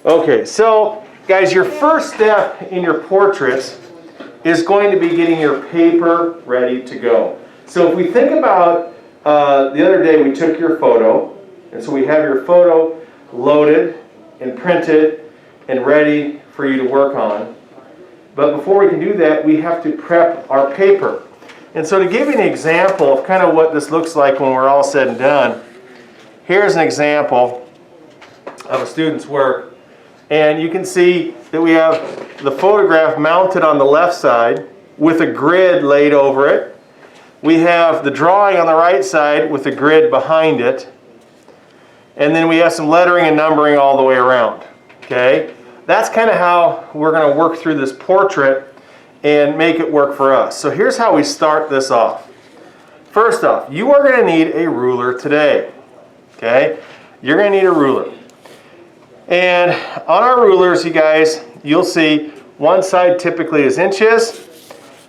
Okay, so guys, your first step in your portraits is going to be getting your paper ready to go. So if we think about the other day we took your photo, and so we have your photo loaded and printed and ready for you to work on. But before we can do that, we have to prep our paper. And so to give you an example of kind of what this looks like when we're all said and done, here's an example of a student's work. And you can see that we have the photograph mounted on the left side with a grid laid over it. We have the drawing on the right side with a grid behind it. And then we have some lettering and numbering all the way around. Okay? That's kind of how we're going to work through this portrait and make it work for us. So here's how we start this off. First off, you are going to need a ruler today. Okay? You're going to need a ruler. And on our rulers, you guys, you'll see one side typically is inches,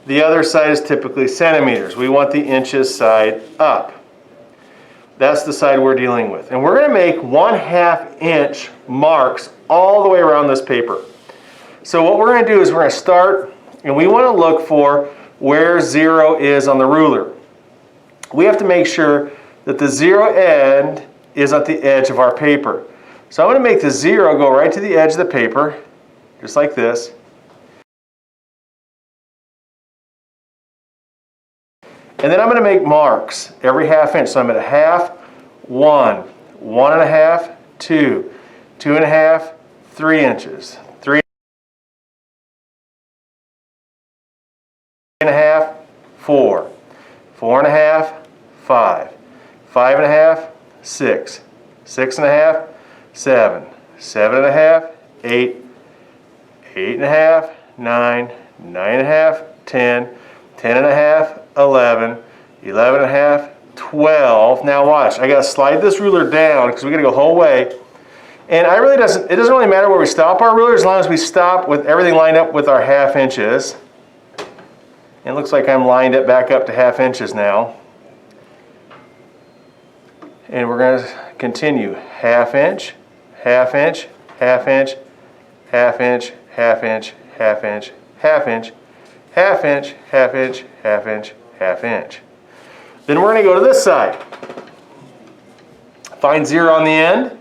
the other side is typically centimeters. We want the inches side up. That's the side we're dealing with. And we're going to make 1/2 inch marks all the way around this paper. So what we're going to do is we're going to start, and we want to look for where 0 is on the ruler. We have to make sure that the 0 end is at the edge of our paper. So I'm going to make the 0 go right to the edge of the paper, just like this. And then I'm going to make marks every 1/2 inch. So I'm at 1/2, 1, 1.5, 2, 2.5, 3 inches, 3.5, 4, 4.5, 5, 5.5, 6, 6.5, 7, 7.5, 8, 8.5, 9, 9.5, 10, 10.5, 11, 11.5, 12. Now watch, I gotta slide this ruler down because we gotta go the whole way. And it doesn't really matter where we stop our ruler as long as we stop with everything lined up with our 1/2 inches. And it looks like I'm lined it back up to 1/2 inches now. And we're gonna continue 1/2 inch, 1/2 inch, 1/2 inch, 1/2 inch, 1/2 inch, 1/2 inch, 1/2 inch, 1/2 inch, 1/2 inch, 1/2 inch, 1/2 inch. Then we're going to go to this side. Find 0 on the end.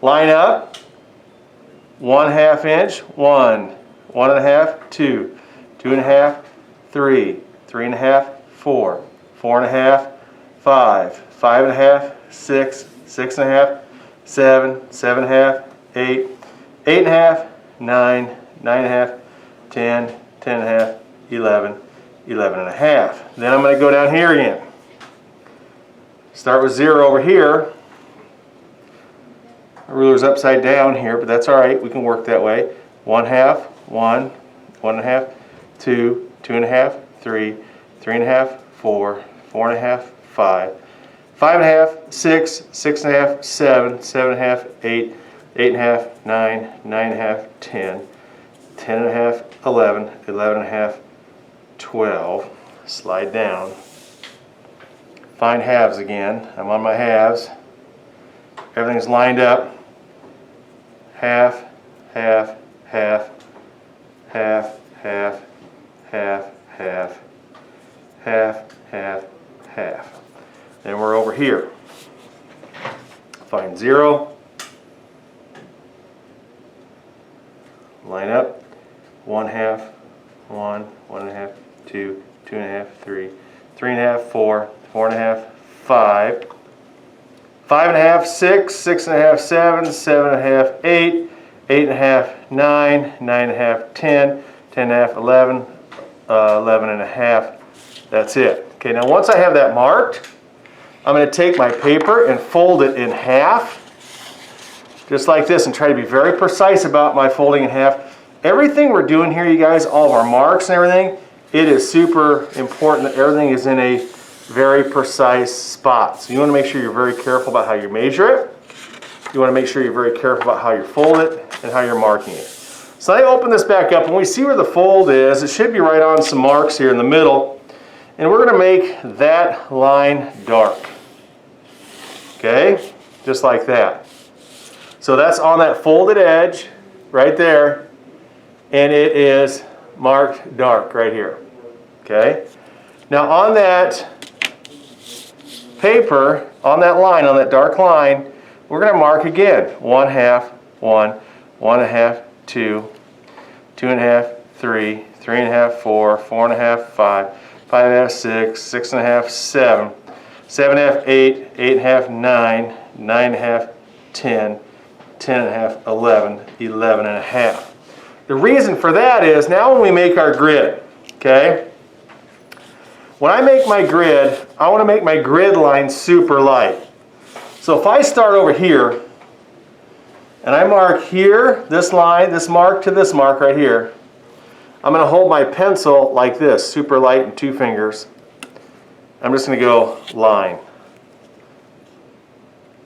Line up. 1/2 inch, 1, 1.5, 2, 2.5, 3, 3.5, 4, 4.5, 5, 5.5, 6, 6.5, 7, 7.5, 8, 8.5, 9, 9.5, 10, 10.5, 11, 11.5. Then I'm going to go down here again. Start with 0 over here. The ruler's upside down here, but that's all right. We can work that way. 1/2, 1, 1.5, 2, 2.5, 3, 3.5, 4, 4.5, 5, 5.5, 6, 6.5, 7, 7.5, 8, 8.5, 9, 9.5, 10, 10.5, 11, 11.5, 12. Slide down. Find halves again. I'm on my halves. Everything's lined up. 1/2, 1/2, 1/2, 1/2, 1/2, 1/2, 1/2, 1/2, 1/2, 1/2. Then we're over here. Find 0. Line up. 1/2, 1, 1.5, 2, 2.5, 3, 3.5, 4, 4.5, 5, 5.5, 6, 6.5, 7, 7.5, 8, 8.5, 9, 9.5, 10, 10.5, 11, 11.5. That's it. Okay, now once I have that marked, I'm going to take my paper and fold it in half, just like this, and try to be very precise about my folding in half. Everything we're doing here, you guys, all of our marks and everything, it is super important that everything is in a very precise spot. So you want to make sure you're very careful about how you measure it. You want to make sure you're very careful about how you fold it and how you're marking it. So I open this back up and we see where the fold is. It should be right on some marks here in the middle. And we're going to make that line dark. Okay? Just like that. So that's on that folded edge right there, and it is marked dark right here. Okay? Now on that paper, on that line, on that dark line, we're going to mark again. 1/2, 1, 1/2, 2, 2.5, 3, 3.5, 4, 4.5, 5, 5.5, 6, 6.5, 7, 7.5, 8, 8.5, 9, 9.5, 10, 10.5, 11, 11.5. The reason for that is now when we make our grid, okay? When I make my grid, I want to make my grid line super light. So if I start over here, and I mark here, this line, this mark to this mark right here, I'm going to hold my pencil like this, super light in 2 fingers. I'm just going to go line.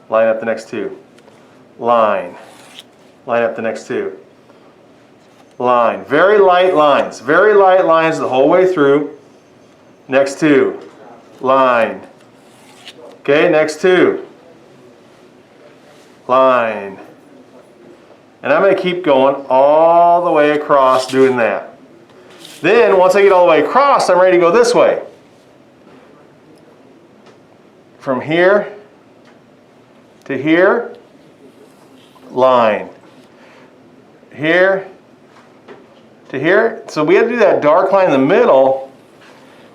Line up the next 2. Line. Line up the next 2. Line. Very light lines. Very light lines the whole way through. Next 2. Line. Okay, next 2. Line. And I'm going to keep going all the way across doing that. Then, once I get all the way across, I'm ready to go this way. From here to here, line. Here to here. So we have to do that dark line in the middle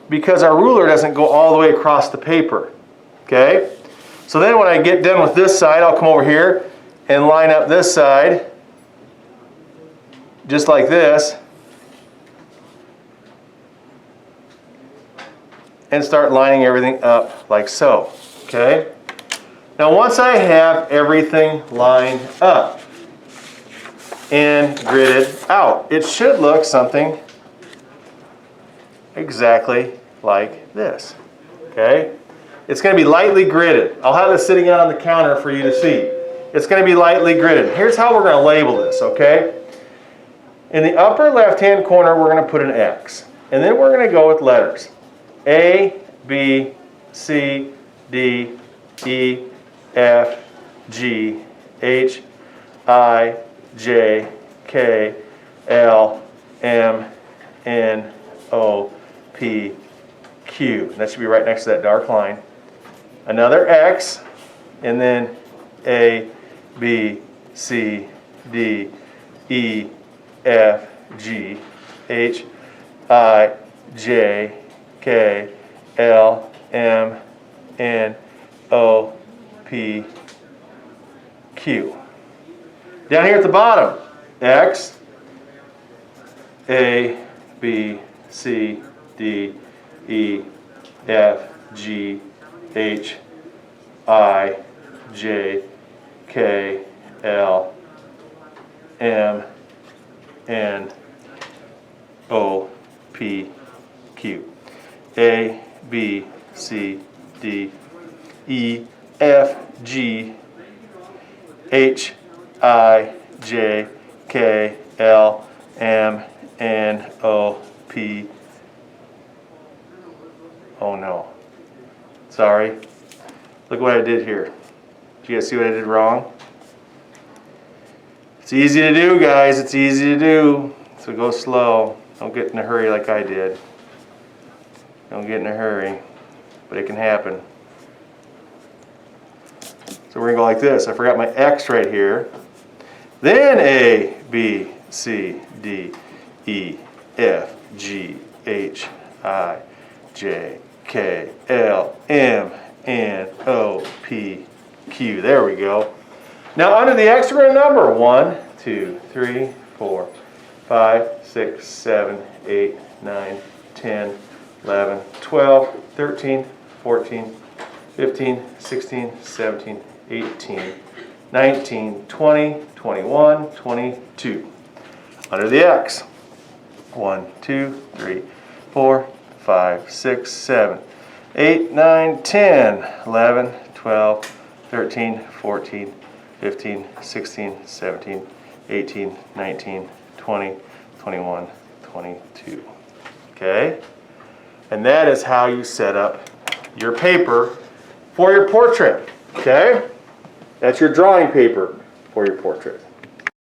because our ruler doesn't go all the way across the paper. Okay? So then when I get done with this side, I'll come over here and line up this side just like this. And start lining everything up like so. Okay? Now once I have everything lined up and gridded out, it should look something exactly like this. Okay? It's going to be lightly gridded. I'll have this sitting out on the counter for you to see. It's going to be lightly gridded. Here's how we're going to label this, okay? In the upper left-hand corner, we're going to put an X. And then we're going to go with letters. A, B, C, D, E, F, G, H, I, J, K, L, M, N, O, P, Q. And that should be right next to that dark line. Another X, and then A, B, C, D, E, F, G, H, I, J, K, L, M, N, O, P, Q. Down here at the bottom, X, A, B, C, D, E, F, G, H, I, J, K, L, M, N, O, P, Q. A, B, C, D, E, F, G, H, I, J, K, L, M, N, O, P. Oh no. Sorry. Look what I did here. Did you guys see what I did wrong? It's easy to do, guys. It's easy to do. So go slow. Don't get in a hurry like I did. Don't get in a hurry. But it can happen. So we're going to go like this. I forgot my X right here. Then A, B, C, D, E, F, G, H, I, J, K, L, M, N, O, P, Q. There we go. Now under the X we're going to number 1, 2, 3, 4, 5, 6, 7, 8, 9, 10, 11, 12, 13, 14, 15, 16, 17, 18, 19, 20, 21, 22. Under the X. 1, 2, 3, 4, 5, 6, 7, 8, 9, 10, 11, 12, 13, 14, 15, 16, 17, 18, 19, 20, 21, 22. Okay? And that is how you set up your paper for your portrait. Okay? That's your drawing paper for for your portrait.